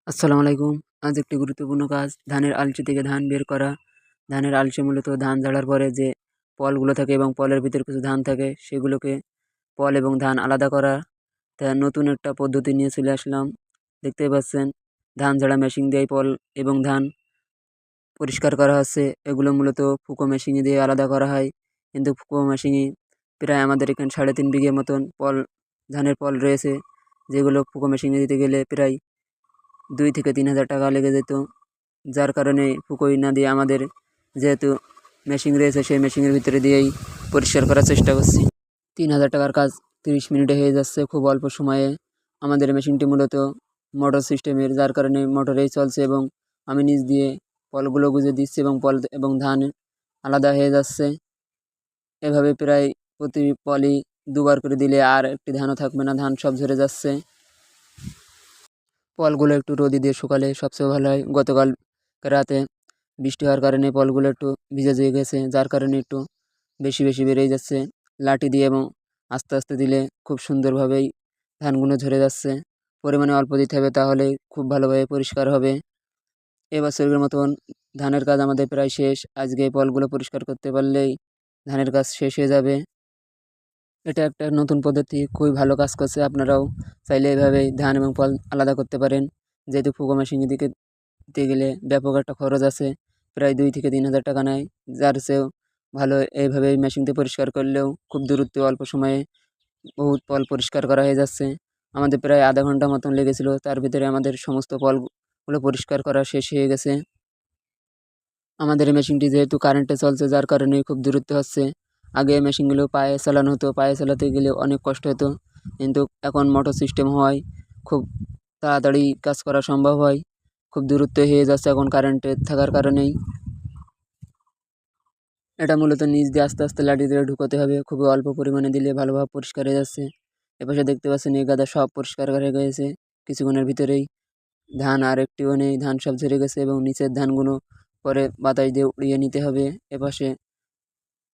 আসসালামু আলাইকুম। আজ একটি গুরুত্বপূর্ণ কাজ ধানের আলচি থেকে ধান বের করা। ধানের আলচি মূলত ধান ঝাড়ার পরে যে পলগুলো থাকে এবং পলের ভিতরে কিছু ধান থাকে সেগুলোকে পল এবং ধান আলাদা করা। তা নতুন একটা পদ্ধতি নিয়ে চলে আসলাম। দেখতেই পাচ্ছেন ধান ঝাড়া মেশিন দিয়েই পল এবং ধান পরিষ্কার করা হচ্ছে। এগুলো মূলত ফুকো মেশিনে দিয়ে আলাদা করা হয়। কিন্তু ফুকো মেশিনে প্রায় আমাদের এখানে ৩.৫ বিঘে মতন ধানের পল রয়েছে, যেগুলো ফুকো মেশিনে দিতে গেলে প্রায় ২ থেকে ৩ হাজার টাকা লেগে যেত। যার কারণে ফুকোই না দিয়ে আমাদের যেহেতু মেশিন রয়েছে সেই মেশিনের ভিতরে দিয়েই পরিষ্কার করার চেষ্টা করছি। ৩ হাজার টাকার কাজ ৩০ মিনিটে হয়ে যাচ্ছে খুব অল্প সময়ে। আমাদের মেশিনটি মূলত মোটর সিস্টেমের, যার কারণে মোটরেই চলছে এবং আমি নিচ দিয়ে পলগুলো গুঁজে দিচ্ছি এবং পল এবং ধান আলাদা হয়ে যাচ্ছে। এভাবে প্রায় প্রতি পলই দুবার করে দিলে আর একটি ধানও থাকবে না, ধান সব ঝরে যাচ্ছে। পলগুলো একটু রোদে দিয়ে শুকালে সবচেয়ে ভালো হয়। গতকাল রাতে বৃষ্টি হওয়ার কারণে পলগুলো একটু ভিজে যেয়ে গেছে, যার কারণে একটু বেশি বেশি বেড়েই যাচ্ছে। লাঠি দিয়ে এবং আস্তে আস্তে দিলে খুব সুন্দরভাবেই ধানগুলো ঝরে যাচ্ছে। পরিমাণে অল্প দিতে হবে, তাহলে খুব ভালোভাবে পরিষ্কার হবে। এবছরের মতন ধানের কাজ আমাদের প্রায় শেষ। আজকে এই পলগুলো পরিষ্কার করতে পারলেই ধানের কাজ শেষ হয়ে যাবে। এটা একটা নতুন পদ্ধতি, খুবই ভালো কাজ করছে। আপনারাও চাইলে এভাবেই ধান এবং পল আলাদা করতে পারেন। যেহেতু ফুকো মেশিনের দিকে দিতে গেলে ব্যাপক একটা খরচ আছে, প্রায় ২ থেকে ৩ হাজার টাকা নেয়। যার চেয়েও ভালো এইভাবে মেশিন দিয়ে পরিষ্কার করলেও খুব দ্রুত অল্প সময়ে বহুত পল পরিষ্কার করা হয়ে যাচ্ছে। আমাদের প্রায় আধা ঘন্টা মতন লেগেছিল, তার ভিতরে আমাদের সমস্ত পলগুলো পরিষ্কার করা শেষ হয়ে গেছে। আমাদের এই মেশিনটি যেহেতু কারেন্টে চলছে, যার কারণে খুব দূরত্ব হচ্ছে। আগে এই মেশিনগুলো পায়ে চালানো হতো, পায়ে চালাতে গেলে অনেক কষ্ট হতো, কিন্তু এখন মোটর সিস্টেম হওয়ায় খুব তাড়াতাড়ি কাজ করা সম্ভব হয়। খুব দূরত্ব হয়ে যাচ্ছে এখন কারেন্টে থাকার কারণেই। এটা মূলত নিচ দিয়ে আস্তে আস্তে লাঠি দিয়ে ঢুকাতে হবে, খুবই অল্প পরিমাণে দিলে ভালোভাবে পরিষ্কার হয়ে যাচ্ছে। এপাশে দেখতে পাচ্ছেন এই গাদা সব পরিষ্কার হয়ে গেছে কিছুক্ষণের ভিতরেই। ধান আর একটিও নেই, ধান সব ঝরে গেছে এবং নিচের ধানগুলো পরে বাতাস দিয়ে উড়িয়ে নিতে হবে। এপাশে